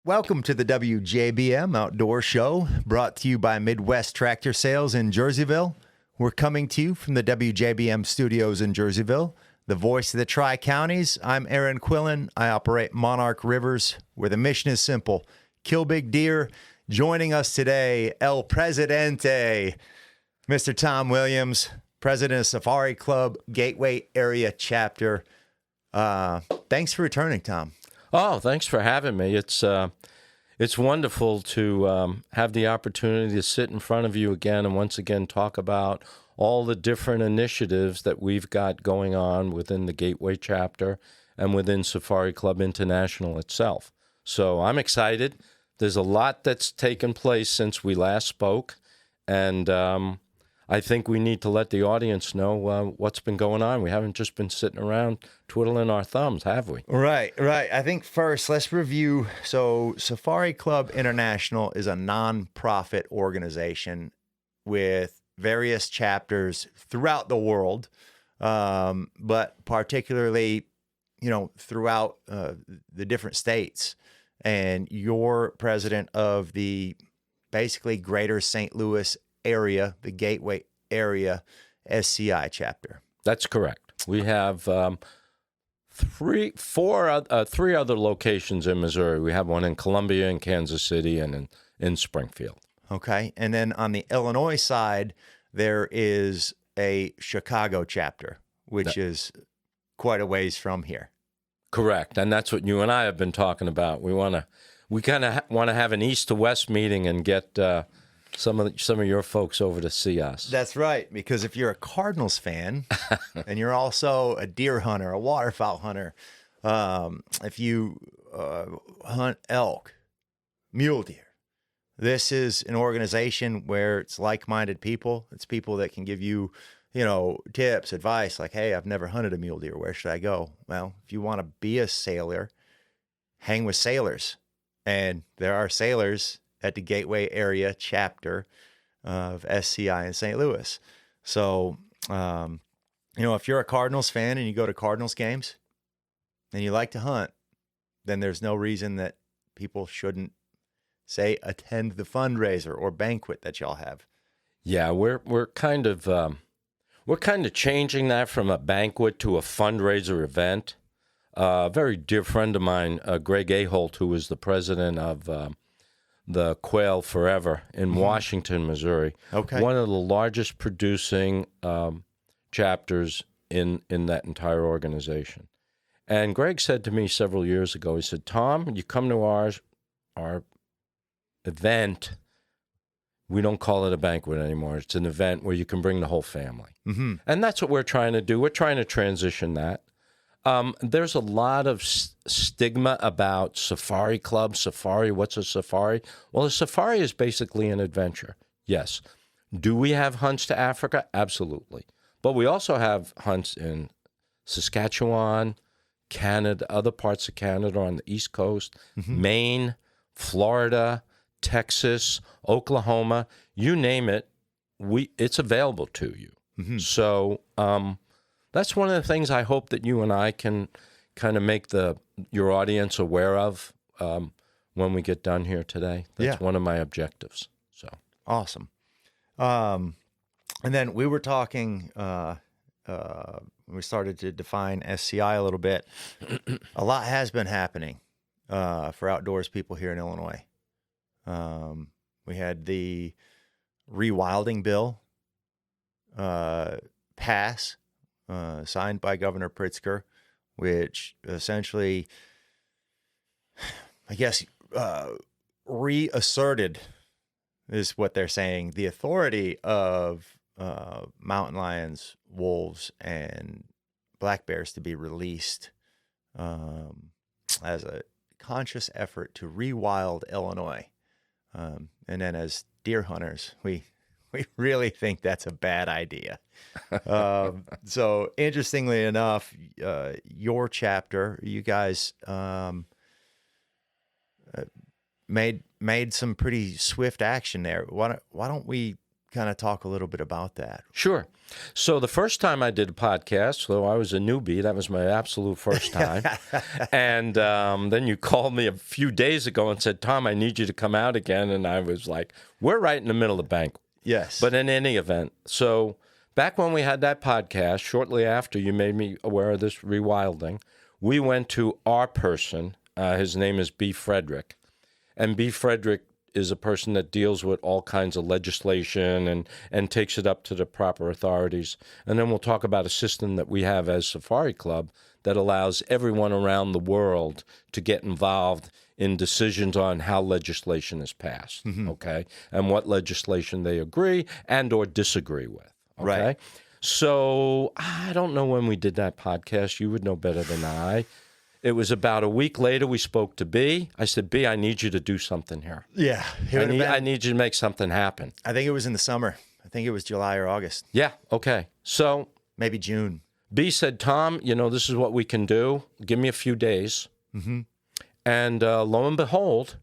Welcome to the WJBM Outdoor Show, brought to you by Midwest Tractor Sales in Jerseyville. We're coming to you from the WJBM studios in Jerseyville, the voice of the Tri-Counties. I'm Aaron Quillan. I operate Monarch Rivers, where the mission is simple: kill big deer. Joining us today, El Presidente, Mr. Tom Williams, president of Safari Club Gateway Area Chapter. Thanks for returning, Tom. Oh, thanks for having me. It's wonderful to have the opportunity to sit in front of you again and once again talk about all the different initiatives that we've got going on within the Gateway chapter and within Safari Club International itself. So I'm excited. There's a lot that's taken place since we last spoke, and I think we need to let the audience know what's been going on. We haven't just been sitting around twiddling our thumbs, have we? Right. I think first, let's review. So Safari Club International is a nonprofit organization with various chapters throughout the world, but particularly, throughout the different states. And you're president of the basically greater St. Louis area, the Gateway Area SCI chapter. That's correct. We have three other locations in Missouri. We have one in Columbia, in Kansas City, and in Springfield. Okay. And then on the Illinois side, there is a Chicago chapter, which is quite a ways from here. Correct. And that's what you and I have been talking about. We kind of want to have an east to west meeting and get some of your folks over to see us. That's right, because if you're a Cardinals fan and you're also a deer hunter, a waterfowl hunter, if you hunt elk, mule deer, this is an organization where it's like-minded people. It's people that can give you, tips, advice, like, hey, I've never hunted a mule deer. Where should I go? Well, if you want to be a sailor, hang with sailors. And there are sailors at the Gateway Area chapter of SCI in St. Louis. So, if you're a Cardinals fan and you go to Cardinals games and you like to hunt, then there's no reason that people shouldn't, say, attend the fundraiser or banquet that y'all have. Yeah, we're kind of changing that from a banquet to a fundraiser event. A very dear friend of mine, Greg Aholt, who is the president of the Quail Forever in Washington, Missouri. Okay. One of the largest producing chapters in that entire organization. And Greg said to me several years ago, he said, Tom, you come to our event, we don't call it a banquet anymore. It's an event where you can bring the whole family. Mm-hmm. And that's what we're trying to do. We're trying to transition that. There's a lot of stigma about Safari Club. Safari, what's a safari? Well, a safari is basically an adventure. Yes. Do we have hunts to Africa? Absolutely. But we also have hunts in Saskatchewan, Canada, other parts of Canada on the East Coast, Maine, Florida, Texas, Oklahoma, you name it, it's available to you. Mm-hmm. So, that's one of the things I hope that you and I can kind of make your audience aware of when we get done here today. That's one of my objectives. So awesome. And then we were talking. We started to define SCI a little bit. A lot has been happening for outdoors people here in Illinois. We had the rewilding bill pass. Signed by Governor Pritzker, which essentially, I guess, reasserted, is what they're saying, the authority of mountain lions, wolves, and black bears to be released as a conscious effort to rewild Illinois. And then as deer hunters, we really think that's a bad idea. So interestingly enough, your chapter, you guys made some pretty swift action there. Why don't we kind of talk a little bit about that? Sure. So the first time I did a podcast, though I was a newbie, that was my absolute first time. And then you called me a few days ago and said, Tom, I need you to come out again. And I was like, we're right in the middle of the bank. Yes. But in any event, so back when we had that podcast, shortly after you made me aware of this rewilding, we went to our person. His name is B. Frederick. And B. Frederick is a person that deals with all kinds of legislation and takes it up to the proper authorities. And then we'll talk about a system that we have as Safari Club that allows everyone around the world to get involved in decisions on how legislation is passed, okay, and what legislation they agree and or disagree with, okay? Right. So I don't know when we did that podcast. You would know better than I. It was about a week later we spoke to B. I said, B, I need you to do something here. Yeah. I need you to make something happen. I think it was in the summer. I think it was July or August. Yeah, okay. So Maybe June. B said, Tom, this is what we can do. Give me a few days. Mm-hmm. And lo and behold,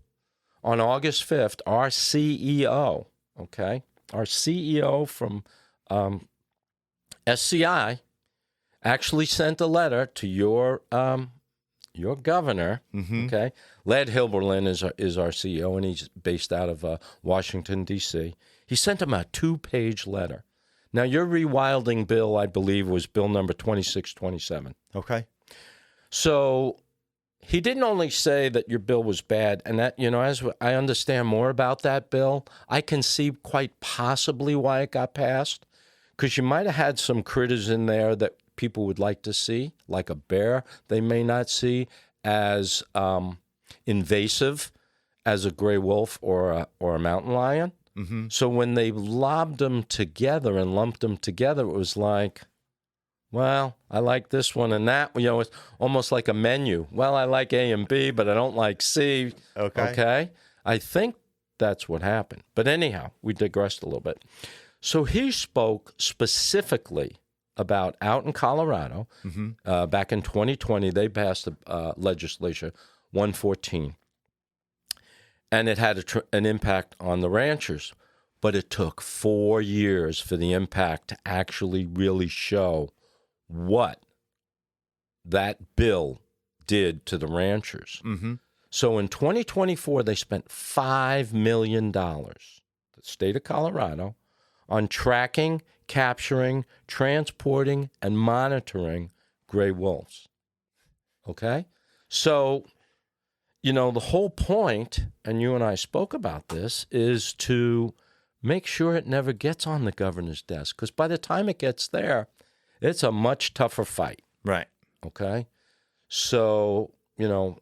on August 5th, our CEO, okay, our CEO from SCI actually sent a letter to your governor, okay? Led Hilberlin is our CEO, and he's based out of Washington, D.C. He sent him a 2-page letter. Now, your rewilding bill, I believe, was bill number 2627. Okay. So he didn't only say that your bill was bad, and that, as I understand more about that bill, I can see quite possibly why it got passed, because you might have had some critters in there that people would like to see, like a bear they may not see as invasive as a gray wolf or a mountain lion. Mm-hmm. So when they lobbed them together and lumped them together, it was like, well, I like this one and that. It's almost like a menu. Well, I like A and B, but I don't like C. Okay? I think that's what happened. But anyhow, we digressed a little bit. So he spoke specifically about out in Colorado. Back in 2020, they passed legislation 114. And it had an impact on the ranchers. But it took 4 years for the impact to actually really show what that bill did to the ranchers. Mm-hmm. So in 2024, they spent $5 million, the state of Colorado, on tracking, capturing, transporting, and monitoring gray wolves. Okay? So, the whole point, and you and I spoke about this, is to make sure it never gets on the governor's desk, because by the time it gets there, it's a much tougher fight. Right. Okay? So,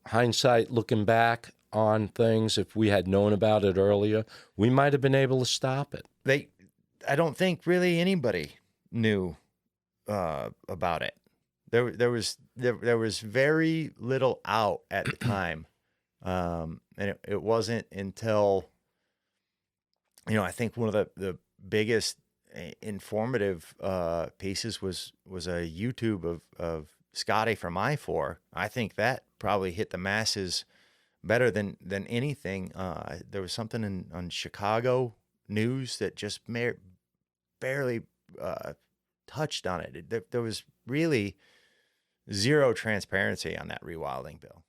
hindsight, looking back on things, if we had known about it earlier, we might have been able to stop it. I don't think really anybody knew about it. There was very little out at the time, and it wasn't until I think one of the biggest informative pieces was a YouTube of Scotty from I4. I think that probably hit the masses better than anything. There was something on Chicago news that just barely touched on it. There was really zero transparency on that rewilding bill.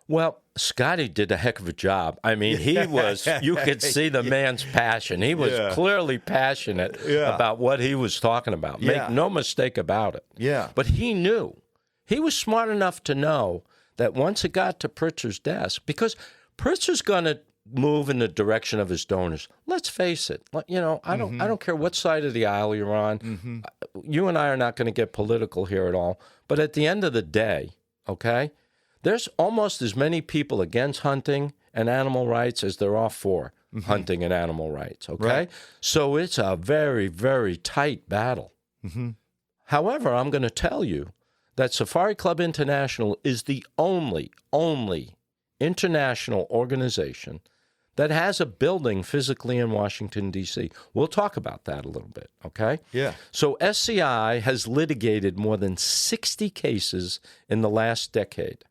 Well, Scotty did a heck of a job. I mean, you could see the man's passion. He was clearly passionate about what he was talking about. Make no mistake about it. Yeah. But he knew. He was smart enough to know that once it got to Pritzker's desk, because Pritzker's going to move in the direction of his donors. Let's face it. I don't care what side of the aisle you're on. Mm-hmm. You and I are not going to get political here at all. But at the end of the day, okay, there's almost as many people against hunting and animal rights as there are for hunting and animal rights, okay? Right. So it's a very, very tight battle. Mm-hmm. However, I'm going to tell you that Safari Club International is the only international organization that has a building physically in Washington, D.C. We'll talk about that a little bit, okay? Yeah. So SCI has litigated more than 60 cases in the last decade.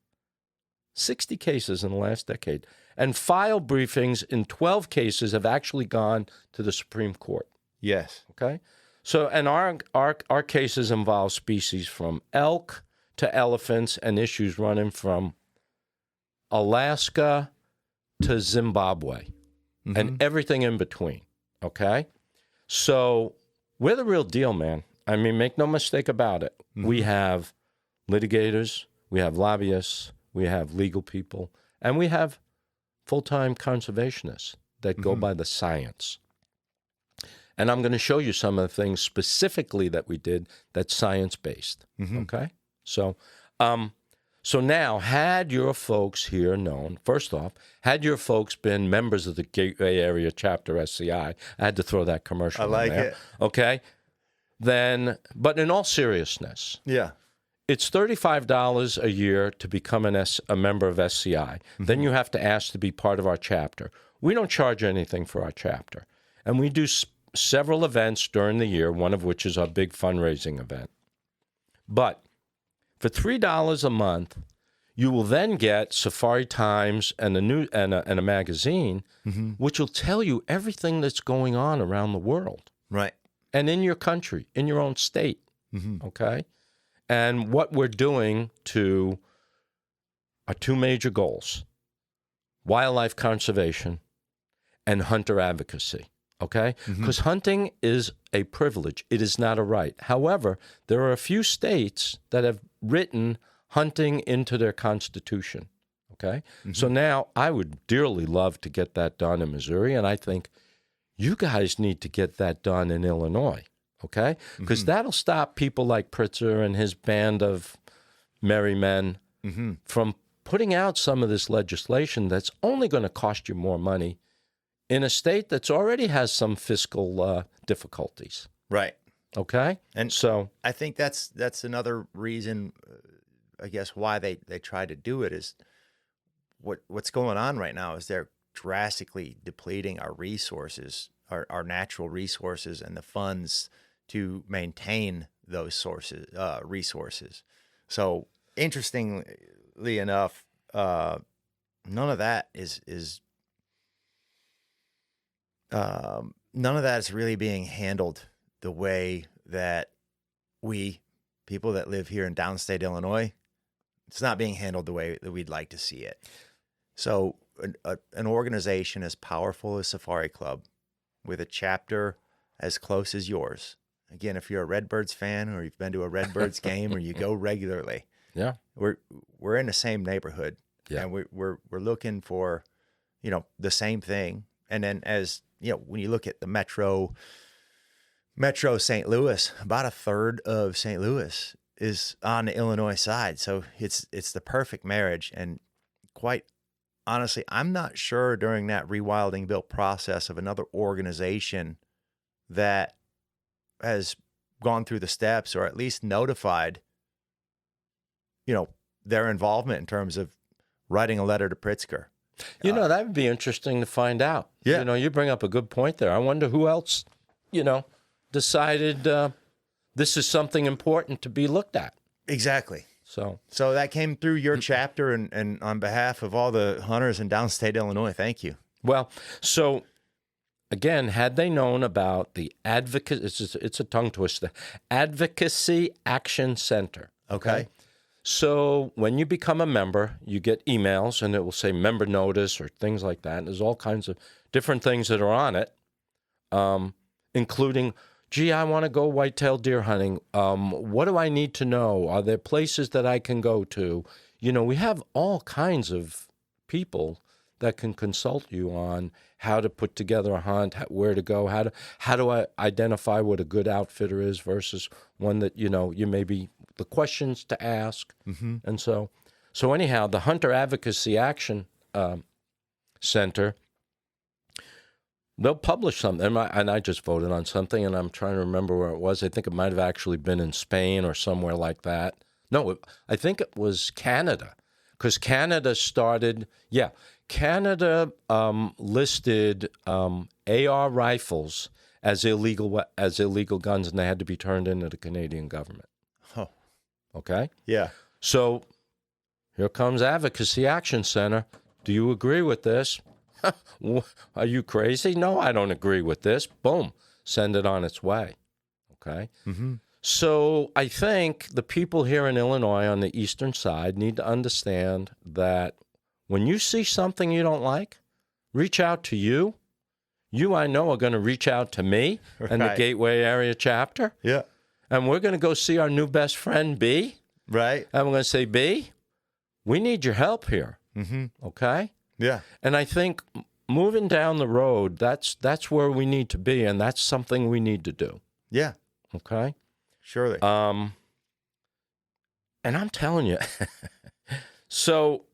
60 cases in the last decade. And file briefings in 12 cases have actually gone to the Supreme Court. Yes. Okay? So, and our cases involve species from elk to elephants and issues running from Alaska to Zimbabwe and everything in between. Okay? So, we're the real deal, man. I mean, make no mistake about it. We have litigators, we have lobbyists, we have legal people, and we have full-time conservationists that go by the science. And I'm going to show you some of the things specifically that we did that's science-based, okay? So now, had your folks here known, first off, had your folks been members of the Gateway Area Chapter SCI, I had to throw that commercial in there. It. Okay? Then, but in all seriousness, Yeah. it's $35 a year to become a member of SCI. Then you have to ask to be part of our chapter. We don't charge anything for our chapter. And we do several events during the year, one of which is our big fundraising event. But for $3 a month, you will then get Safari Times and a magazine, which will tell you everything that's going on around the world. Right. And in your country, in your own state, okay? And what we're doing to our two major goals, wildlife conservation and hunter advocacy, okay? Because hunting is a privilege. It is not a right. However, there are a few states that have written hunting into their constitution, okay? So now I would dearly love to get that done in Missouri, and I think you guys need to get that done in Illinois, okay? Because that'll stop people like Pritzker and his band of merry men from putting out some of this legislation that's only going to cost you more money in a state that's already has some fiscal difficulties. Right. Okay? And so I think that's another reason, I guess, why they try to do it is what's going on right now is they're drastically depleting our resources, our natural resources and the funds to maintain those resources. So interestingly enough, none of that is really being handled the way that we people that live here in downstate Illinois, it's not being handled the way that we'd like to see it. So an organization as powerful as Safari Club with a chapter as close as yours. Again, if you're a Redbirds fan or you've been to a Redbirds game or you go regularly, yeah, we're in the same neighborhood, and we're looking for, the same thing. And then as when you look at the Metro St. Louis, about a third of St. Louis is on the Illinois side, so it's the perfect marriage. And quite honestly, I'm not sure during that rewilding bill process of another organization that has gone through the steps or at least notified, their involvement in terms of writing a letter to Pritzker. That would be interesting to find out. Yeah. You bring up a good point there. I wonder who else, decided this is something important to be looked at. Exactly. So that came through your chapter, and on behalf of all the hunters in downstate Illinois, thank you. Well, so again, had they known about the it's a tongue twister, Advocacy Action Center. Okay. So when you become a member, you get emails, and it will say member notice or things like that. And there's all kinds of different things that are on it, including, gee, I want to go whitetail deer hunting. What do I need to know? Are there places that I can go to? We have all kinds of people that can consult you on how to put together a hunt, where to go, how do I identify what a good outfitter is versus one that, you maybe the questions to ask. And so anyhow, the Hunter Advocacy Action Center, they'll publish something. And I just voted on something, and I'm trying to remember where it was. I think it might have actually been in Spain or somewhere like that. No, I think it was Canada, because Canada started, Canada listed AR rifles as illegal guns, and they had to be turned into the Canadian government. Oh. Okay? Yeah. So here comes Advocacy Action Center. Do you agree with this? Are you crazy? No, I don't agree with this. Boom. send it on its way. Okay? Mm-hmm. So I think the people here in Illinois on the eastern side need to understand that when you see something you don't like, reach out to you. You, I know, are going to reach out to me and the Right. Gateway area chapter. Yeah. And we're going to go see our new best friend, B. Right. And we're going to say, B, we need your help here. Mm-hmm. Okay? Yeah. And I think moving down the road, that's where we need to be, and that's something we need to do. Yeah. Okay? Surely. And I'm telling you, so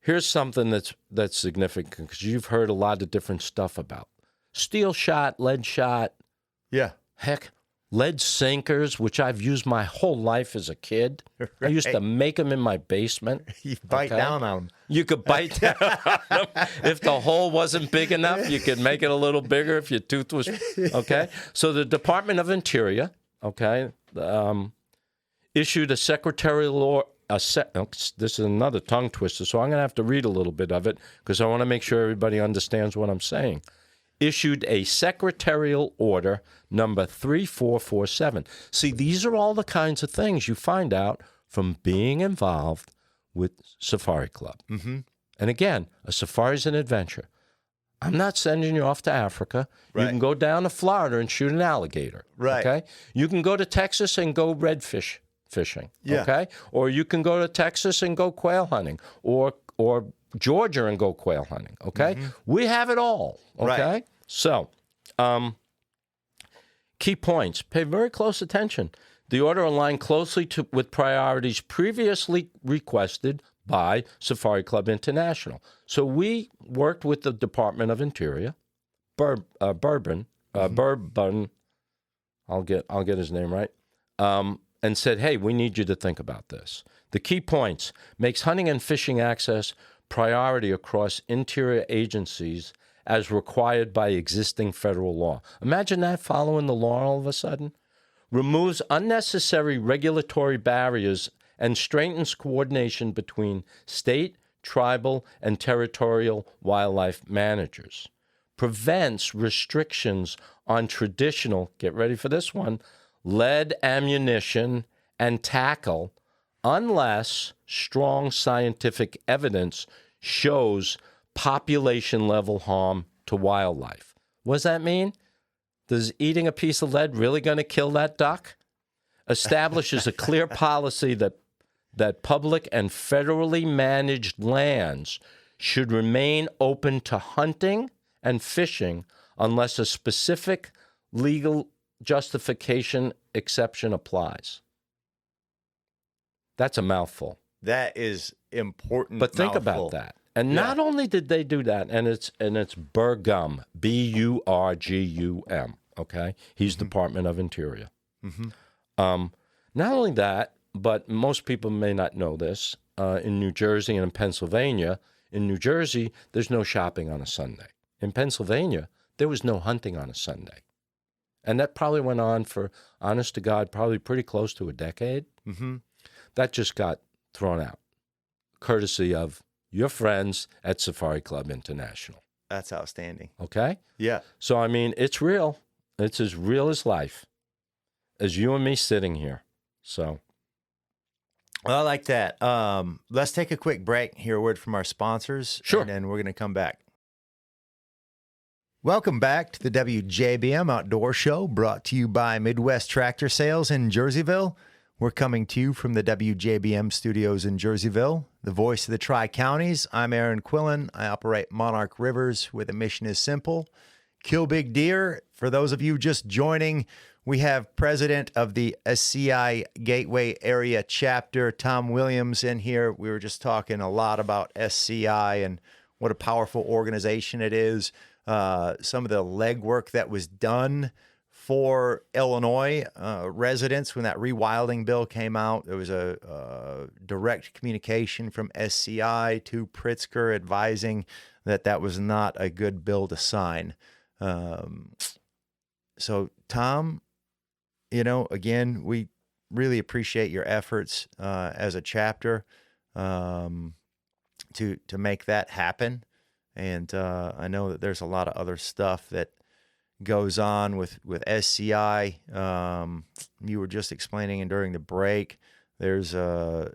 here's something that's significant because you've heard a lot of different stuff about steel shot, lead shot, Yeah. heck, lead sinkers, which I've used my whole life as a kid. I used to make them in my basement. You bite down on them. You could bite down on them. If the hole wasn't big enough, you could make it a little bigger if your tooth was, okay? So the Department of Interior, okay, issued a secretarial order. This is another tongue twister, so I'm going to have to read a little bit of it because I want to make sure everybody understands what I'm saying. Issued a secretarial order number 3447. See, these are all the kinds of things you find out from being involved with Safari Club. Mm-hmm. And again, a safari is an adventure. I'm not sending you off to Africa. Right. You can go down to Florida and shoot an alligator. Right. Okay? You can go to Texas and go redfish fishing. Yeah. Okay? Or you can go to Texas and go quail hunting, or Georgia and go quail hunting. Okay? Mm-hmm. We have it all. Okay? Right. So, key points. Pay very close attention. The order aligned closely with priorities previously requested by Safari Club International. So we worked with the Department of Interior, Bourbon, I'll get his name right, and said, hey, we need you to think about this. The key points: makes hunting and fishing access priority across interior agencies as required by existing federal law. Imagine that following the law all of a sudden. Removes unnecessary regulatory barriers and strengthens coordination between state, tribal, and territorial wildlife managers. Prevents restrictions on traditional, get ready for this one, lead ammunition and tackle unless strong scientific evidence shows population-level harm to wildlife. What does that mean? Does eating a piece of lead really going to kill that duck? Establishes a clear policy that public and federally managed lands should remain open to hunting and fishing unless a specific legal justification exception applies. That's a mouthful. That is important. But think mouthful. about that. And not only did they do that, and it's Burgum, Burgum, okay? He's Department of Interior. Mm-hmm. Not only that, but most people may not know this, in New Jersey and in Pennsylvania, in New Jersey, there's no shopping on a Sunday. In Pennsylvania, there was no hunting on a Sunday. And that probably went on for, honest to God, probably pretty close to a decade. Mm-hmm. That just got thrown out, courtesy of your friends at Safari Club International. That's outstanding. Okay? Yeah. So, I mean, it's real. It's as real as life, as you and me sitting here. So, Well, I like that. Let's take a quick break, hear a word from our sponsors. Sure. And then we're going to come back. Welcome back to the WJBM Outdoor Show, brought to you by Midwest Tractor Sales in Jerseyville. We're coming to you from the WJBM studios in Jerseyville, the voice of the Tri-Counties. I'm Aaron Quillan. I operate Monarch Rivers, where the mission is simple: kill big deer. For those of you just joining, we have president of the SCI Gateway Area Chapter, Tom Williams, in here. We were just talking a lot about SCI and what a powerful organization it is. Some of the legwork that was done for Illinois residents when that rewilding bill came out. There was a direct communication from SCI to Pritzker advising that that was not a good bill to sign. So, Tom, you know, again, we really appreciate your efforts as a chapter to make that happen. And I know that there's a lot of other stuff that goes on with SCI. You were just explaining, and during the break, there's a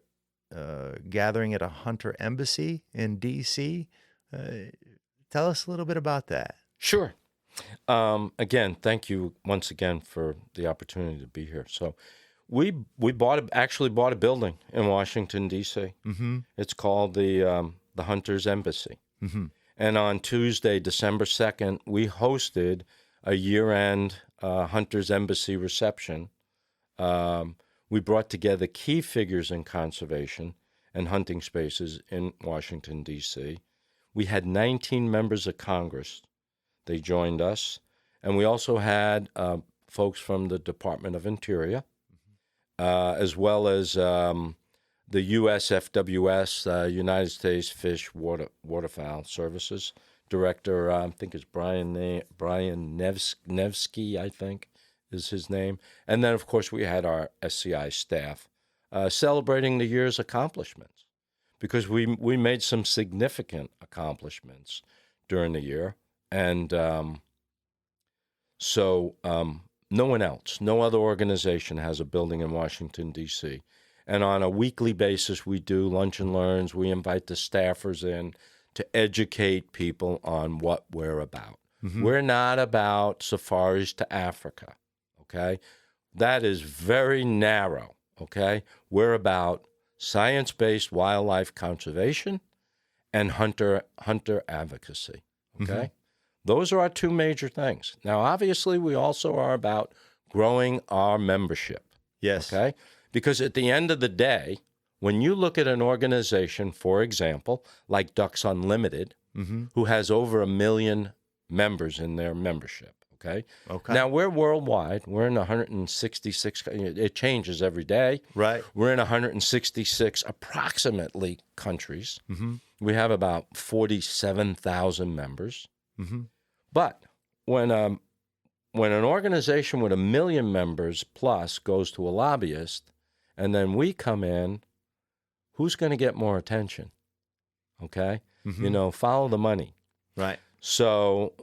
gathering at a hunter embassy in D.C. Tell us a little bit about that. Sure. Again, thank you once again for the opportunity to be here. So we actually bought a building in Washington, D.C. Mm-hmm. It's called the Hunters Embassy. Mm-hmm. And on Tuesday, December 2nd, we hosted a year-end Hunters Embassy reception. We brought together key figures in conservation and hunting spaces in Washington, D.C. We had 19 members of Congress. They joined us. And we also had folks from the Department of Interior, as well as the USFWS, United States Fish Waterfowl Services Director. I think it's Brian Nevsky, I think is his name. And then, of course, we had our SCI staff celebrating the year's accomplishments, because we made some significant accomplishments during the year. And so no one else, no other organization has a building in Washington, D.C. And on a weekly basis, we do lunch and learns. We invite the staffers in to educate people on what we're about. Mm-hmm. We're not about safaris to Africa, okay? That is very narrow, okay? We're about science-based wildlife conservation and hunter advocacy, okay? Mm-hmm. Those are our two major things. Now, obviously, we also are about growing our membership. Yes. Okay? Because at the end of the day, when you look at an organization, for example, like Ducks Unlimited, mm-hmm. who has over 1 million members in their membership, okay? Now, we're worldwide. We're in 166. It changes every day. Right. We're in 166 approximately countries. Mm-hmm. We have about 47,000 members. Mm-hmm. But when an organization with 1 million members plus goes to a lobbyist, and then we come in, who's going to get more attention? Okay, mm-hmm. Follow the money. Right. So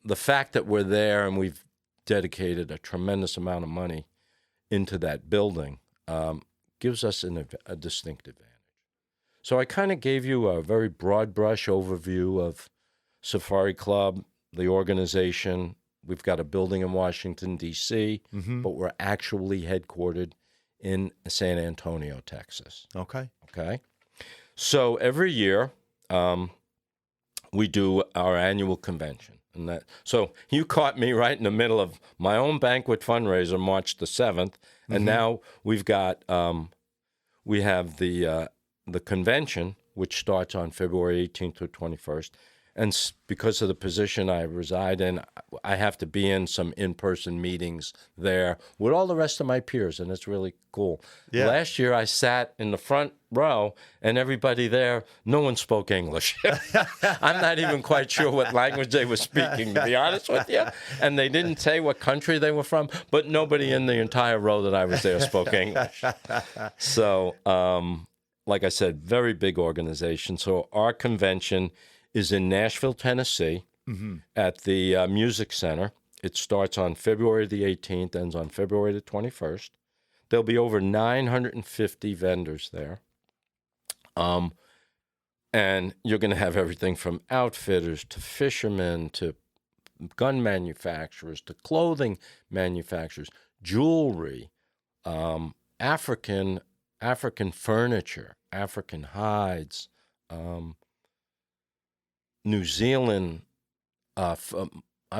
the fact that we're there and we've dedicated a tremendous amount of money into that building gives us a distinct advantage. So I kind of gave you a very broad brush overview of Safari Club, the organization. We've got a building in Washington, D.C., mm-hmm. but we're actually headquartered in San Antonio, Texas. Okay. So every year we do our annual convention. So you caught me right in the middle of my own banquet fundraiser, March the 7th, and mm-hmm. now we've got we have the convention, which starts on February 18th to 21st. And because of the position I reside in, I have to be in some in-person meetings there with all the rest of my peers, and it's really cool. Yeah. Last year, I sat in the front row, and everybody there, no one spoke English. I'm not even quite sure what language they were speaking, to be honest with you. And they didn't say what country they were from, but nobody in the entire row that I was there spoke English. So, like I said, very big organization. So our convention is in Nashville, Tennessee, mm-hmm. at the Music Center. It starts on February the 18th, ends on February the 21st. There'll be over 950 vendors there. And you're going to have everything from outfitters to fishermen to gun manufacturers to clothing manufacturers, jewelry, African furniture, African hides, New Zealand. I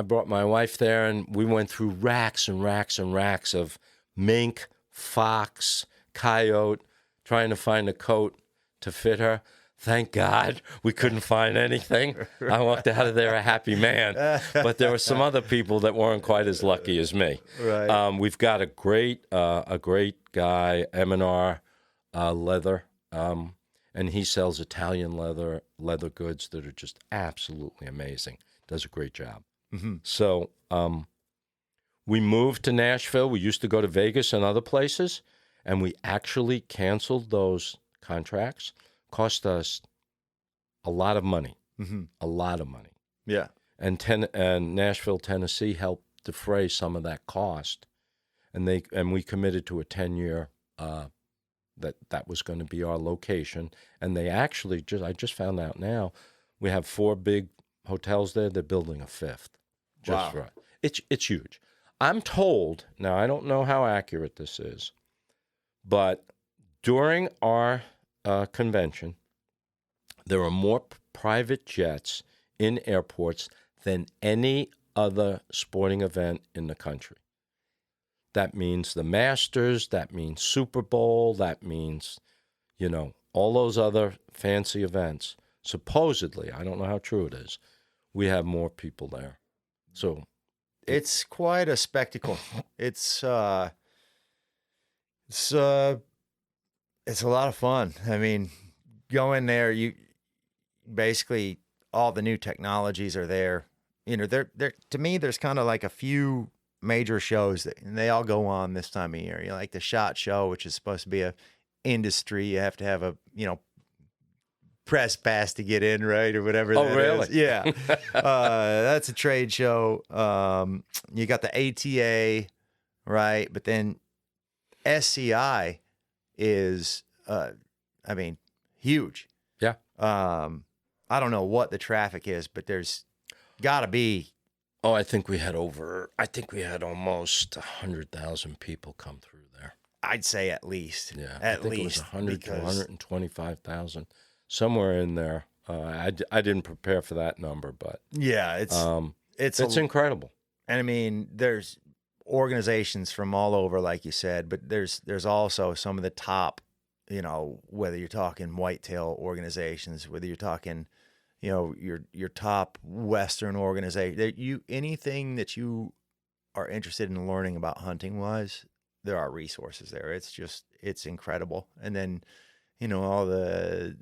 brought my wife there, and we went through racks and racks and racks of mink, fox, coyote, trying to find a coat to fit her. Thank God we couldn't find anything. I walked out of there a happy man. But there were some other people that weren't quite as lucky as me. Right. We've got a great guy, M&R Leather. And he sells Italian leather goods that are just absolutely amazing. Does a great job. Mm-hmm. So we moved to Nashville. We used to go to Vegas and other places, and we actually canceled those contracts. Cost us a lot of money. Mm-hmm. A lot of money. Yeah. and Nashville, Tennessee helped defray some of that cost, and we committed to a 10-year that was going to be our location. And they actually I just found out now, we have 4 big hotels there. They're building a 5th. Just Wow. It's huge. I'm told, now I don't know how accurate this is, but during our convention, there are more private jets in airports than any other sporting event in the country. That means the Masters, that means Super Bowl, that means, all those other fancy events. Supposedly, I don't know how true it is, we have more people there. So it's quite a spectacle. It's a lot of fun. I mean, go in there, you basically all the new technologies are there. They're to me, there's kind of like a few major shows and they all go on this time of year. Like the SHOT Show, which is supposed to be a industry. You have to have a, press pass to get in, right? Or whatever. Oh, that really? is. Yeah. That's a trade show. You got the ATA, right? But then SCI is, huge. Yeah. I don't know what the traffic is, but there's got to be. Oh, I think we had almost 100,000 people come through there. I'd say at least. Yeah. At least. It was 100 to 125,000, somewhere in there. I didn't prepare for that number, but yeah, it's incredible. And I mean, there's organizations from all over, like you said, but there's also some of the top, whether you're talking whitetail organizations, whether you're talking, your top Western organization, anything that you are interested in learning about hunting wise, there are resources there. It's incredible. And then, all the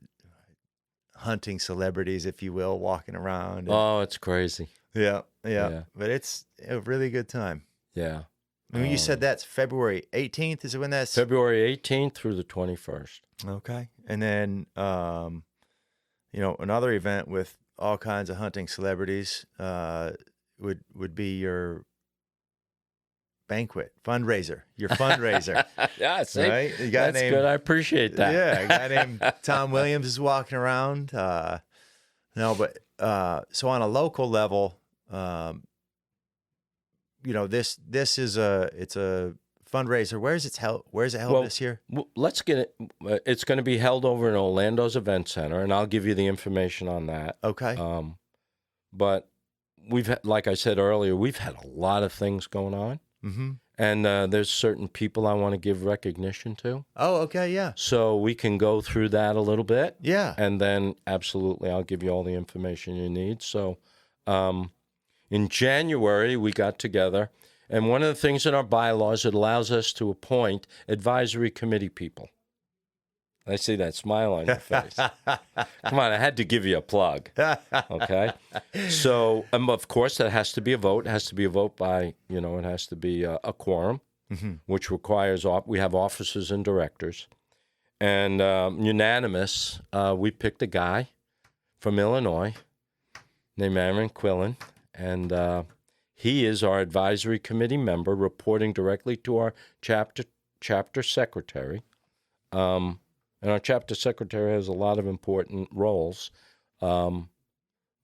hunting celebrities, if you will, walking around. Oh, it's crazy. Yeah. But it's a really good time. Yeah. I mean, you said that's February 18th. Is it when that's February 18th through the 21st? Okay. And then, another event with all kinds of hunting celebrities would be your fundraiser. Yeah, see, right? that's good. I appreciate that. Yeah, a guy named Tom Williams is walking around. So on a local level, this is it's a fundraiser. Where is it held this year? Let's get it. It's going to be held over in Orlando's Event Center, and I'll give you the information on that. Okay. But like I said earlier, we've had a lot of things going on. Mm-hmm. And there's certain people I want to give recognition to. Oh, okay, yeah. So we can go through that a little bit. Yeah. And then absolutely I'll give you all the information you need. So in January, we got together. And one of the things in our bylaws, it allows us to appoint advisory committee people. I see that smile on your face. Come on, I had to give you a plug. Okay? So, of course, that has to be a vote. It has to be a vote by, it has to be a quorum, mm-hmm. which requires, we have officers and directors. And unanimous, we picked a guy from Illinois named Aaron Quillan. And he is our advisory committee member, reporting directly to our chapter secretary. And our chapter secretary has a lot of important roles, none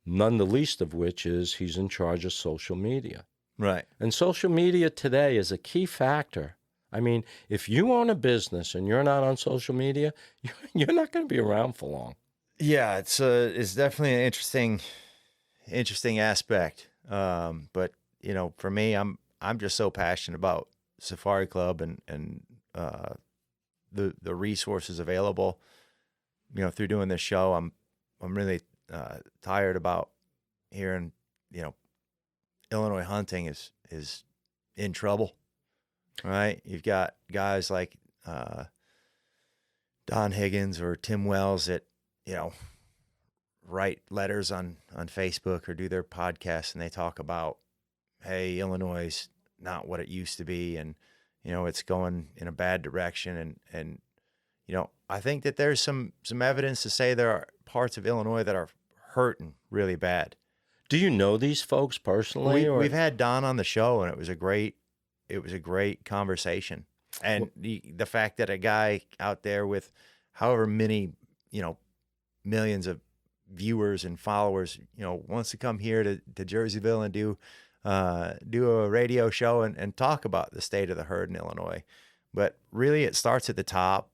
the least of which is he's in charge of social media. Right. And social media today is a key factor. I mean, if you own a business and you're not on social media, you're not going to be around for long. Yeah, it's definitely an interesting aspect. But for me, I'm just so passionate about Safari Club and the resources available, through doing this show. I'm really tired about hearing, Illinois hunting is in trouble, right? You've got guys like Don Higgins or Tim Wells that, write letters on Facebook or do their podcasts, and they talk about, hey, Illinois is not what it used to be, and it's going in a bad direction. And I think that there's some evidence to say there are parts of Illinois that are hurting really bad. Do you know these folks personally? We've had Don on the show, and it was a great conversation. And the fact that a guy out there with however many, millions of viewers and followers, wants to come here to Jerseyville and do a radio show and talk about the state of the herd in Illinois. But really, it starts at the top,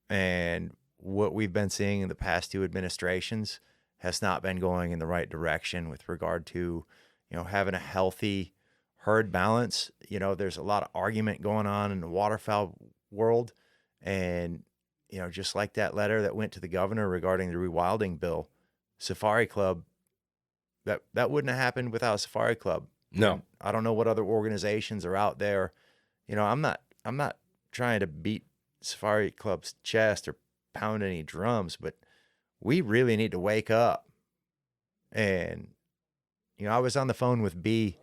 and what we've been seeing in the past two administrations has not been going in the right direction with regard to, having a healthy herd balance. There's a lot of argument going on in the waterfowl world, and just like that letter that went to the governor regarding the rewilding bill, Safari Club, that wouldn't have happened without Safari Club. No. And I don't know what other organizations are out there. I'm not trying to beat Safari Club's chest or pound any drums, but we really need to wake up. And I was on the phone with B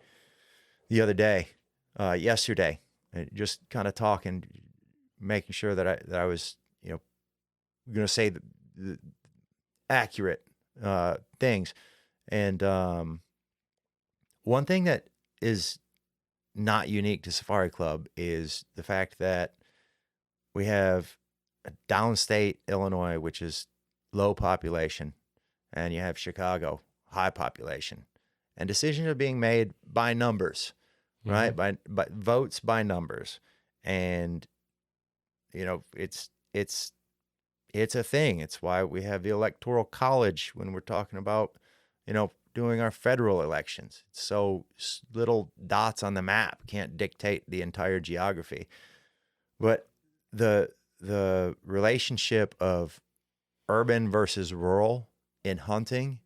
the other day, yesterday, and just kind of talking, making sure that I was going to say the accurate things. And one thing that is not unique to Safari Club is the fact that we have a downstate Illinois, which is low population, and you have Chicago, high population, and decisions are being made by numbers, right? By votes by numbers. And it's a thing. It's why we have the Electoral College when we're talking about, doing our federal elections. It's so little dots on the map can't dictate the entire geography. But the relationship of urban versus rural in hunting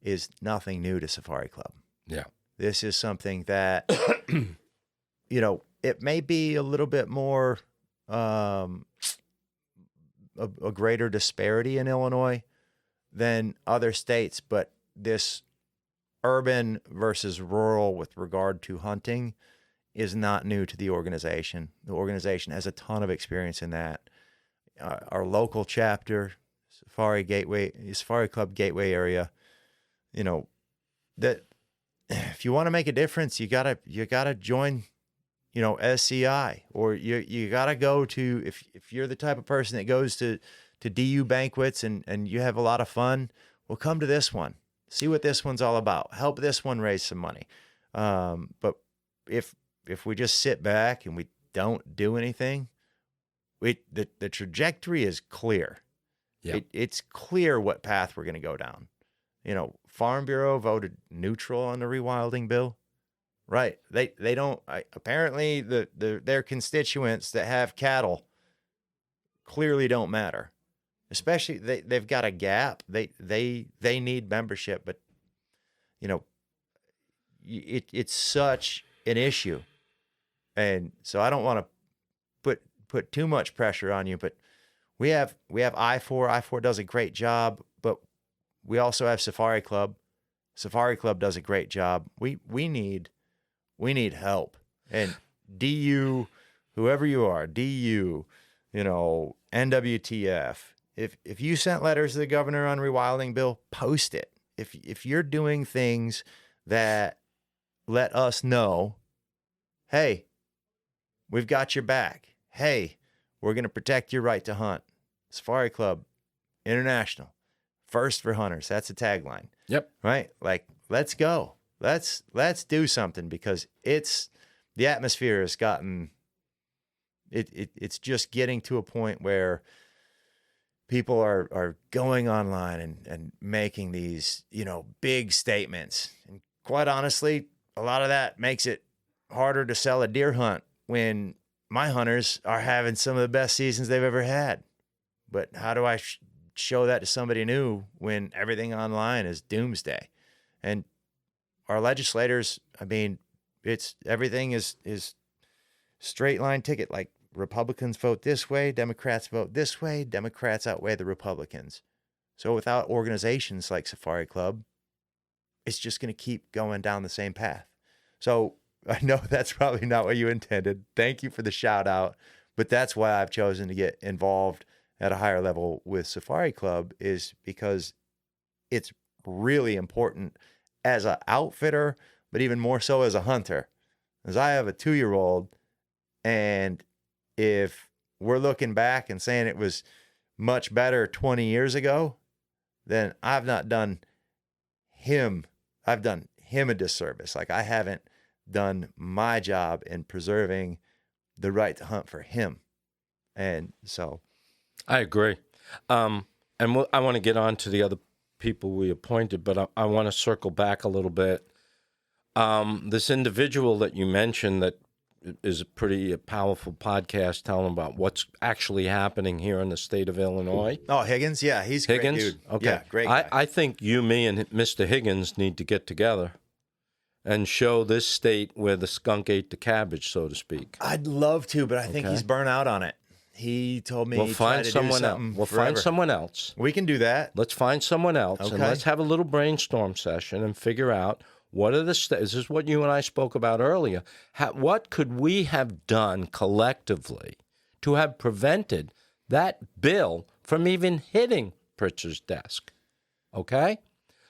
is nothing new to Safari Club. Yeah. This is something that, it may be a little bit more, a greater disparity in Illinois than other states, but this urban versus rural with regard to hunting is not new to the organization. The organization has a ton of experience in that. Our local chapter, Safari Club Gateway area, that if you want to make a difference, you gotta join, SCI, or you gotta go to, if you're the type of person that goes to DU banquets and you have a lot of fun, well, come to this one. See what this one's all about. Help this one raise some money. But if we just sit back and we don't do anything, the trajectory is clear. Yep. It's clear what path we're going to go down. Farm Bureau voted neutral on the rewilding bill, right? They don't. Apparently, their constituents that have cattle clearly don't matter. Especially they've got a gap. They need membership, but it's such an issue, and so I don't want to put too much pressure on you. But we have I-4. I-4 does a great job, but we also have Safari Club. Safari Club does a great job. We need help. And DU, whoever you are, DU, NWTF. If you sent letters to the governor on rewilding bill, post it. If you're doing things that let us know, hey, we've got your back. Hey, we're going to protect your right to hunt. Safari Club International, first for hunters. That's a tagline. Yep. Right? Like, let's go. Let's do something, because the atmosphere has gotten, it's just getting to a point where people are going online and making these, big statements. And quite honestly, a lot of that makes it harder to sell a deer hunt when my hunters are having some of the best seasons they've ever had. But how do I show that to somebody new when everything online is doomsday? And our legislators, everything is straight line ticket. Like, Republicans vote this way, Democrats vote this way, Democrats outweigh the Republicans. So without organizations like Safari Club, it's just going to keep going down the same path. So I know that's probably not what you intended. Thank you for the shout out, but that's why I've chosen to get involved at a higher level with Safari Club, is because it's really important as an outfitter, but even more so as a hunter. As I have a 2-year-old, and if we're looking back and saying it was much better 20 years ago, then I've not done him. I've done him a disservice. Like, I haven't done my job in preserving the right to hunt for him. And so I agree. And I want to get on to the other people we appointed, but I want to circle back a little bit. This individual that you mentioned that is a pretty powerful podcast telling about what's actually happening here in the state of Illinois. Oh, Higgins? Yeah, he's a great dude. Okay. Yeah, great guy. I think you, me, and Mr. Higgins need to get together and show this state where the skunk ate the cabbage, so to speak. I'd love to, but I think he's burnt out on it. He told me We'll find someone else. We'll find someone else. We can do that. Let's find someone else, and let's have a little brainstorm session and figure out what are the this is what you and I spoke about earlier. What could we have done collectively to have prevented that bill from even hitting Pritzker's desk? Okay?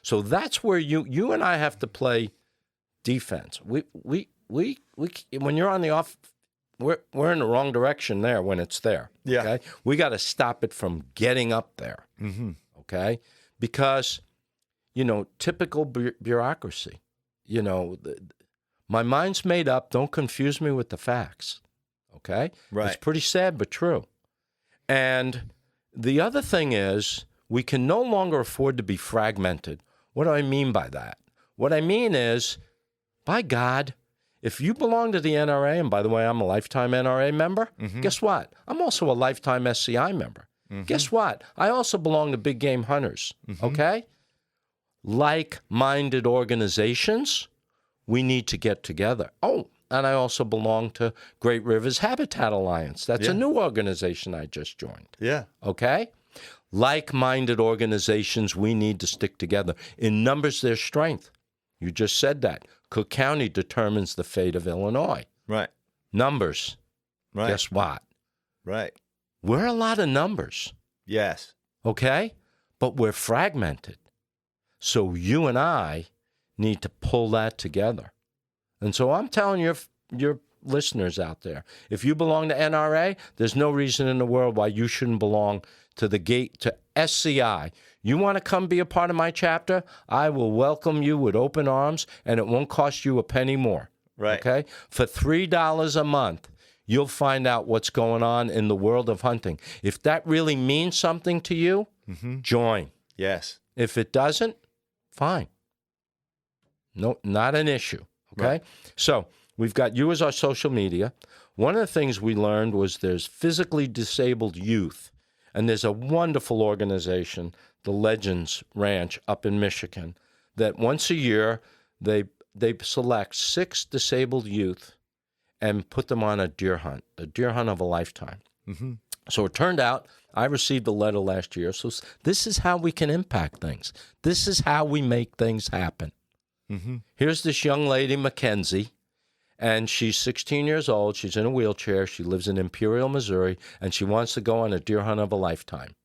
So that's where you and I have to play defense. We when you're on the off, we're in the wrong direction there when it's there. Yeah. Okay? We got to stop it from getting up there. Mm-hmm. Okay? Because, typical bureaucracy. My mind's made up. Don't confuse me with the facts. Okay? Right. It's pretty sad, but true. And the other thing is, we can no longer afford to be fragmented. What do I mean by that? What I mean is, by God, if you belong to the NRA, and by the way, I'm a lifetime NRA member, guess what? I'm also a lifetime SCI member. Guess what? I also belong to Big Game Hunters, okay? Like-minded organizations, we need to get together. Oh, and I also belong to Great Rivers Habitat Alliance. That's a new organization I just joined. Yeah. Okay? Like-minded organizations, we need to stick together. In numbers, there's strength. You just said that. Cook County determines the fate of Illinois. Right. Numbers. Right. Guess what? Right. We're a lot of numbers. Yes. Okay? But we're fragmented. So you and I need to pull that together. And so I'm telling your listeners out there, if you belong to NRA, there's no reason in the world why you shouldn't belong to to SCI. You want to come be a part of my chapter? I will welcome you with open arms, and it won't cost you a penny more. Right. Okay? For $3 a month, you'll find out what's going on in the world of hunting. If that really means something to you, join. Yes. If it doesn't, fine. No, not an issue. Okay? Right. So we've got you as our social media. One of the things we learned was there's physically disabled youth, and there's a wonderful organization, the Legends Ranch up in Michigan, that once a year they select 6 disabled youth and put them on a deer hunt of a lifetime. So it turned out I received a letter last year. So this is how we can impact things. This is how we make things happen. Here's this young lady, Mackenzie, and she's 16 years old. She's in a wheelchair. She lives in Imperial, Missouri, and she wants to go on a deer hunt of a lifetime.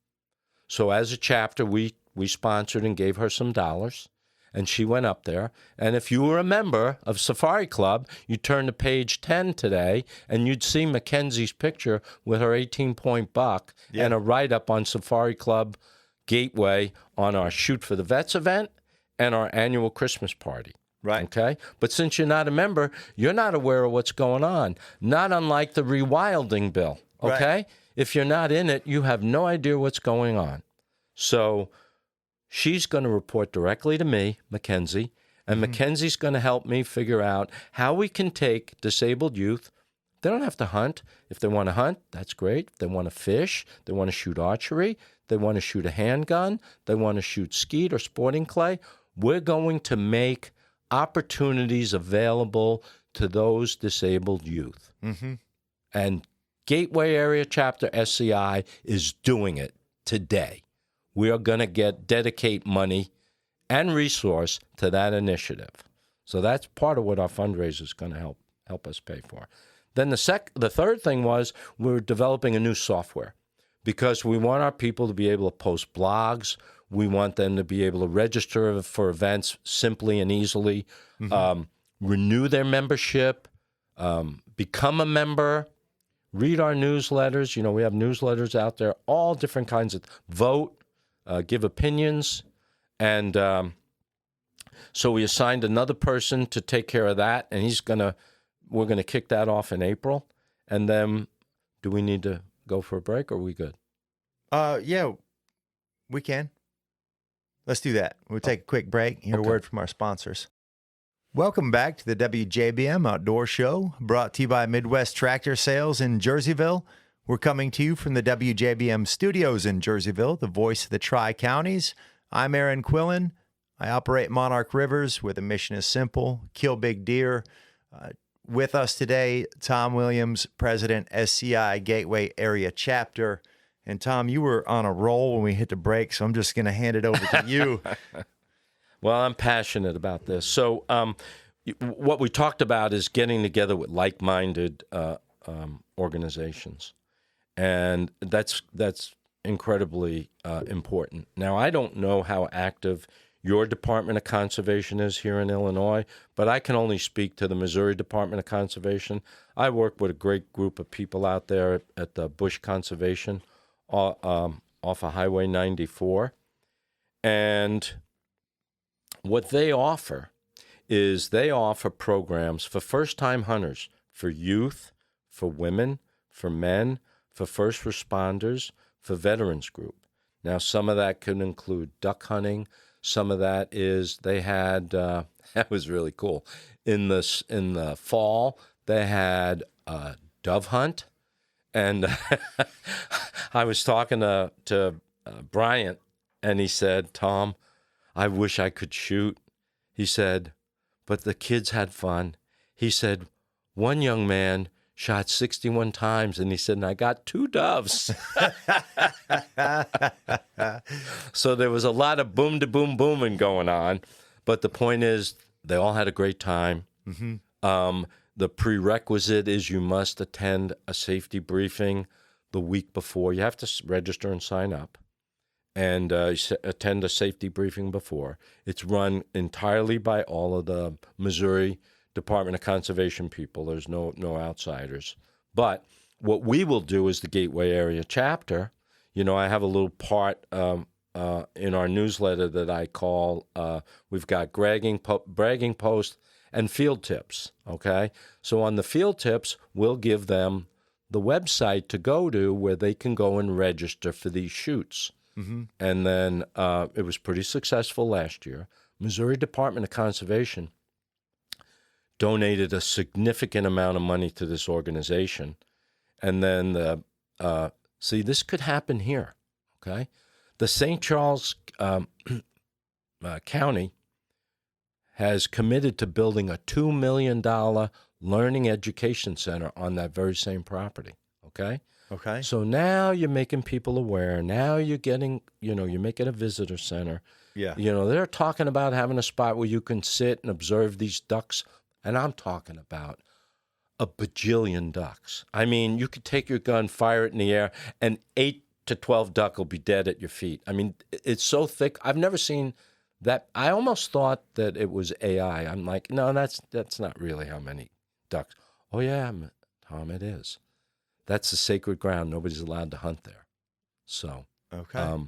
So as a chapter, we sponsored and gave her some dollars, and she went up there. And if you were a member of Safari Club, you turn to page 10 today, and you'd see Mackenzie's picture with her 18-point buck and a write-up on Safari Club Gateway on our Shoot for the Vets event and our annual Christmas party. Right. Okay? But since you're not a member, you're not aware of what's going on. Not unlike the rewilding bill. Okay? Right. If you're not in it, you have no idea what's going on. So she's going to report directly to me, Mackenzie, and Mackenzie's going to help me figure out how we can take disabled youth. They don't have to hunt. If they want to hunt, that's great. If they want to fish, they want to shoot archery, they want to shoot a handgun, they want to shoot skeet or sporting clay, we're going to make opportunities available to those disabled youth. And Gateway Area Chapter SCI is doing it today. We are going to dedicate money and resource to that initiative. So that's part of what our fundraiser is going to help us pay for. Then the third thing was we're developing a new software because we want our people to be able to post blogs. We want them to be able to register for events simply and easily, renew their membership, become a member, read our newsletters. We have newsletters out there, all different kinds of vote, give opinions. And so we assigned another person to take care of that, and we're going to kick that off in April. And then do we need to go for a break, or are we good? Yeah, we can. Let's do that. We'll take a quick break. Hear a word from our sponsors. Welcome back to the WJBM Outdoor Show, brought to you by Midwest Tractor Sales in Jerseyville. We're coming to you from the WJBM studios in Jerseyville, the voice of the Tri-Counties. I'm Aaron Quillan. I operate Monarch Rivers, where the mission is simple: kill big deer. With us today, Tom Williams, President, SCI Gateway Area Chapter. And Tom, you were on a roll when we hit the break, so I'm just going to hand it over to you. Well, I'm passionate about this. So what we talked about is getting together with like-minded organizations. And that's incredibly important. Now, I don't know how active your Department of Conservation is here in Illinois, but I can only speak to the Missouri Department of Conservation. I work with a great group of people out there at the Bush Conservation off of Highway 94. And what they offer is they offer programs for first-time hunters, for youth, for women, for men, for first responders, for veterans group. Now, some of that could include duck hunting. Some of that is they had that was really cool. In the fall, they had a dove hunt, and I was talking to Bryant, and he said, "Tom, I wish I could shoot." He said, "But the kids had fun." He said, "One young man shot 61 times, and he said, and I got 2 doves." So there was a lot of boom to boom booming going on. But the point is, they all had a great time. Mm-hmm. The prerequisite is you must attend a safety briefing the week before. You have to register and sign up and attend a safety briefing before. It's run entirely by all of the Missouri Department of Conservation people. There's no outsiders. But what we will do is the Gateway Area Chapter. I have a little part in our newsletter that I call, we've got bragging posts and field tips, okay? So on the field tips, we'll give them the website to go to where they can go and register for these shoots. Mm-hmm. And then it was pretty successful last year. Missouri Department of Conservation donated a significant amount of money to this organization. And then, see, this could happen here, okay? The St. Charles County has committed to building a $2 million learning education center on that very same property, okay? Okay. So now you're making people aware. Now you're getting, you're making a visitor center. Yeah. They're talking about having a spot where you can sit and observe these ducks. And I'm talking about a bajillion ducks. I mean, you could take your gun, fire it in the air, and 8 to 12 duck will be dead at your feet. I mean, it's so thick. I've never seen that. I almost thought that it was AI. I'm like, no, that's not really how many ducks. Oh, yeah, Tom, it is. That's the sacred ground. Nobody's allowed to hunt there. So, okay.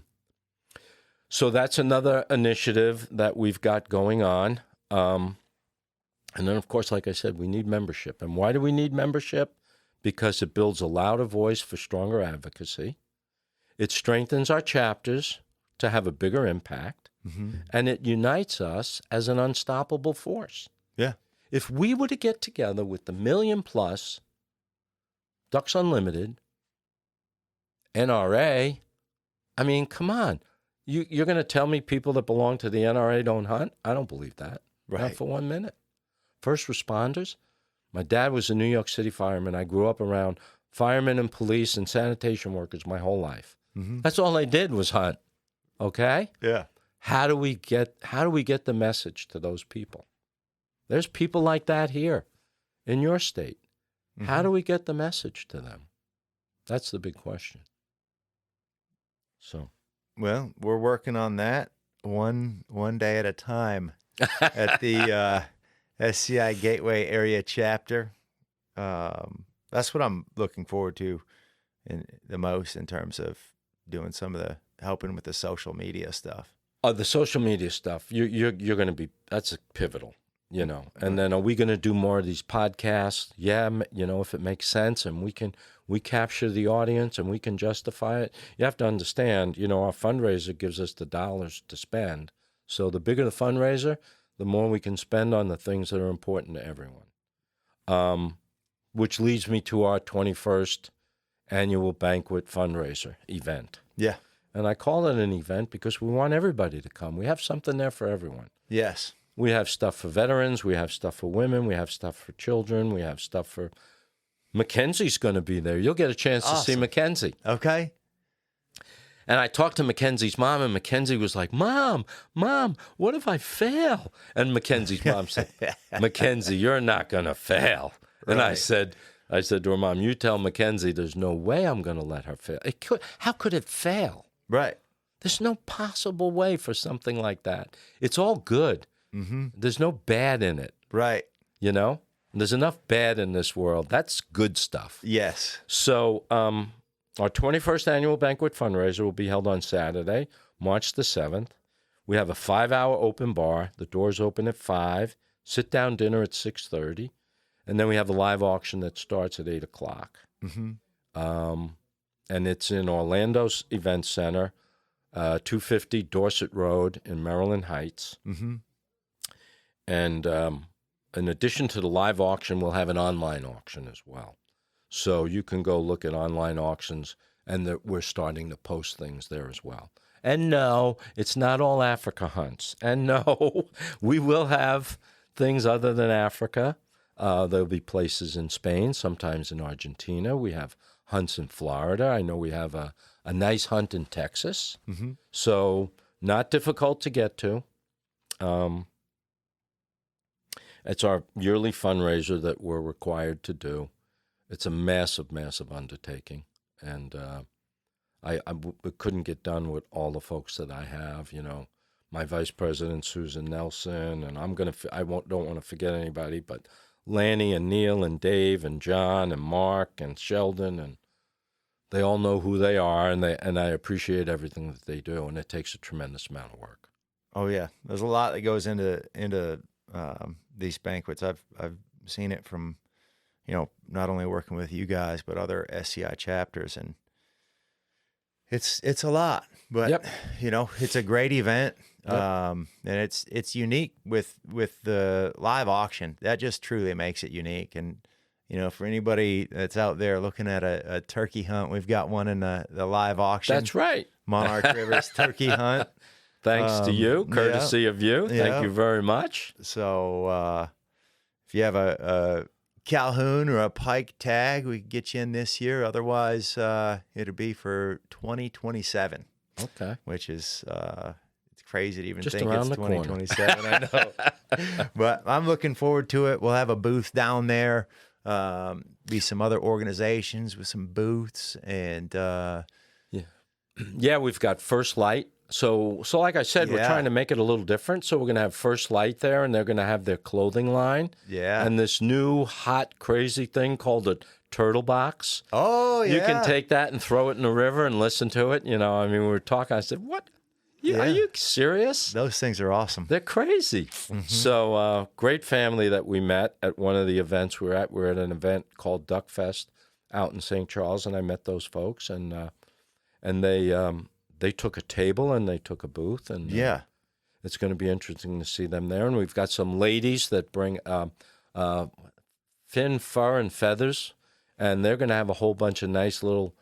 So that's another initiative that we've got going on. And then, of course, like I said, we need membership. And why do we need membership? Because it builds a louder voice for stronger advocacy. It strengthens our chapters to have a bigger impact. Mm-hmm. And it unites us as an unstoppable force. Yeah. If we were to get together with the million-plus Ducks Unlimited, NRA, I mean, come on. You're going to tell me people that belong to the NRA don't hunt? I don't believe that. Right. Not for 1 minute. First responders. My dad was a New York City fireman. I grew up around firemen and police and sanitation workers my whole life. Mm-hmm. That's all they did was hunt. Okay? Yeah. How do we get the message to those people? There's people like that here in your state. Mm-hmm. How do we get the message to them? That's the big question. So, Well, we're working on that one day at a time at the SCI Gateway area chapter. That's what I'm looking forward to the most in terms of doing some of the helping with the social media stuff. The social media stuff, you're going to be, that's pivotal, you know. And then are we going to do more of these podcasts? Yeah, you know, if it makes sense and we capture the audience and we can justify it. You have to understand, you know, our fundraiser gives us the dollars to spend. So the bigger the fundraiser, the more we can spend on the things that are important to everyone. Which leads me to our 21st annual banquet fundraiser event. Yeah. And I call it an event because we want everybody to come. We have something there for everyone. Yes. We have stuff for veterans. We have stuff for women. We have stuff for children. We have stuff for... Mackenzie's going to be there. You'll get a chance to see Mackenzie. Okay. And I talked to Mackenzie's mom, and Mackenzie was like, Mom, what if I fail? And Mackenzie's mom said, Mackenzie, you're not going to fail. Right. And I said to her mom, you tell Mackenzie there's no way I'm going to let her fail. How could it fail? Right. There's no possible way for something like that. It's all good. Mm-hmm. There's no bad in it. Right. You know? There's enough bad in this world. That's good stuff. Yes. So our 21st annual banquet fundraiser will be held on Saturday, March the 7th. We have a 5-hour open bar. The doors open at 5. Sit-down dinner at 6:30. And then we have a live auction that starts at 8 o'clock. Mm-hmm. And it's in Orlando's Event Center, 250 Dorset Road in Maryland Heights. Mm-hmm. And in addition to the live auction, we'll have an online auction as well. So you can go look at online auctions, and we're starting to post things there as well. And no, it's not all Africa hunts. And no, we will have things other than Africa. There'll be places in Spain, sometimes in Argentina. We have hunts in Florida. I know we have a nice hunt in Texas. Mm-hmm. So not difficult to get to. It's our yearly fundraiser that we're required to do. It's a massive, massive undertaking. And I couldn't get done with all the folks that I have, you know. My vice president, Susan Nelson, and don't want to forget anybody, but Lanny and Neil and Dave and John and Mark and Sheldon, and they all know who they are, and I appreciate everything that they do, and it takes a tremendous amount of work. Oh yeah, there's a lot that goes into these banquets. I've seen it from, you know, not only working with you guys but other SCI chapters, and it's a lot. But yep. You know, it's a great event. Yep. And it's unique with the live auction. That just truly makes it unique. And you know, for anybody that's out there looking at a turkey hunt, we've got one in the live auction. That's right. Monarch River's turkey hunt. Thanks to you, courtesy of you. Thank you very much. So if you have a Calhoun or a Pike tag, we can get you in this year. Otherwise, it'll be for 2027. Okay. Which is it's crazy to even just think around it's the 2027. I know. But I'm looking forward to it. We'll have a booth down there. Be some other organizations with some booths, and yeah, we've got First Light. So like I said, we're trying to make it a little different. So we're going to have First Light there, and they're going to have their clothing line. Yeah. And this new hot, crazy thing called a turtle box. Oh, yeah. You can take that and throw it in the river and listen to it. You know, I mean, we were talking. I said, what? Are you serious? Those things are awesome. They're crazy. Mm-hmm. So great family that we met at one of the events we were at. We were at an event called Duck Fest out in St. Charles, and I met those folks, and they took a table and they took a booth, and it's going to be interesting to see them there. And we've got some ladies that bring fin, fur, and feathers, and they're going to have a whole bunch of nice little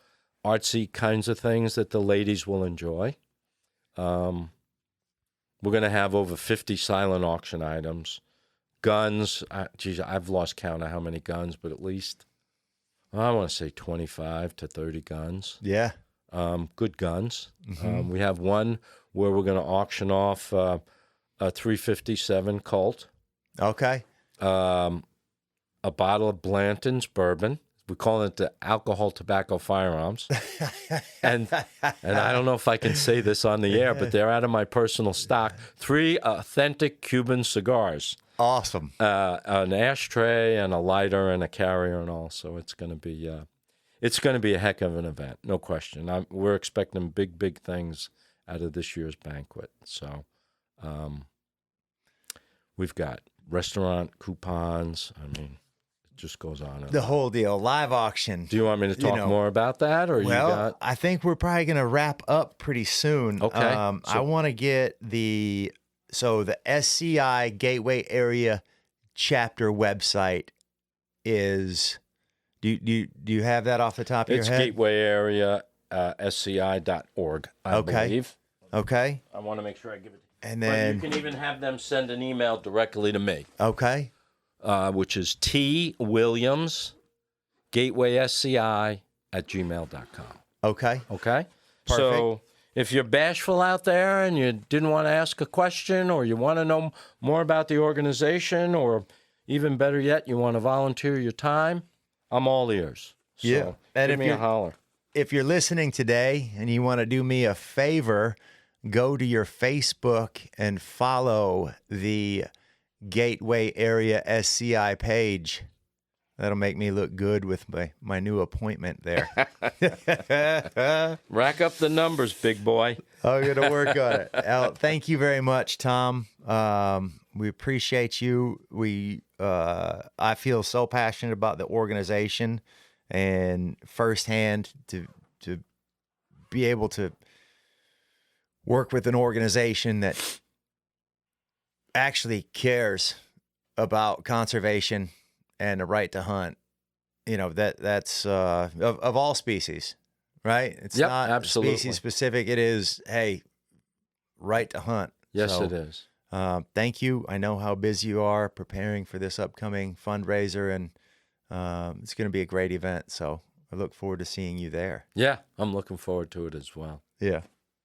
artsy kinds of things that the ladies will enjoy. We're going to have over 50 silent auction items, guns. I've lost count of how many guns, but at least I want to say 25 to 30 guns. Yeah. Good guns. Mm-hmm. We have one where we're going to auction off a 357 Colt. Okay. A bottle of Blanton's bourbon. We call it the alcohol, tobacco, firearms. and I don't know if I can say this on the air, but they're out of my personal stock. 3 authentic Cuban cigars. Awesome. An ashtray and a lighter and a carrier and all. So it's going to be a heck of an event, no question. We're expecting big things out of this year's banquet. So we've got restaurant coupons. I mean, it just goes on. The whole deal, live auction. Do you want me to talk more about that, or well, you got? I think we're probably going to wrap up pretty soon. Okay. I want to get the SCI Gateway Area Chapter website is. Do you have that off the top of your head? It's Gateway Area SCI.org, I believe. Okay. I want to make sure I give it. And then you can even have them send an email directly to me. Okay. Which is T Williams gatewaysci@gmail.com. Okay. Okay. Perfect. So if you're bashful out there and you didn't want to ask a question, or you want to know more about the organization, or even better yet, you want to volunteer your time, I'm all ears. So Yeah. And give me a holler. If you're listening today and you want to do me a favor, go to your Facebook and follow the Gateway Area SCI page. That'll make me look good with my new appointment there. Rack up the numbers, big boy. I'm going to work on it. Thank you very much, Tom. We appreciate you. I feel so passionate about the organization, and firsthand to be able to work with an organization that actually cares about conservation and the right to hunt. That's of all species, right? It's not absolutely species specific. It is, hey, right to hunt. Yes, So, it is. thank you. I know how busy you are preparing for this upcoming fundraiser, and it's going to be a great event. So I look forward to seeing you there. Yeah, I'm looking forward to it as well. Yeah.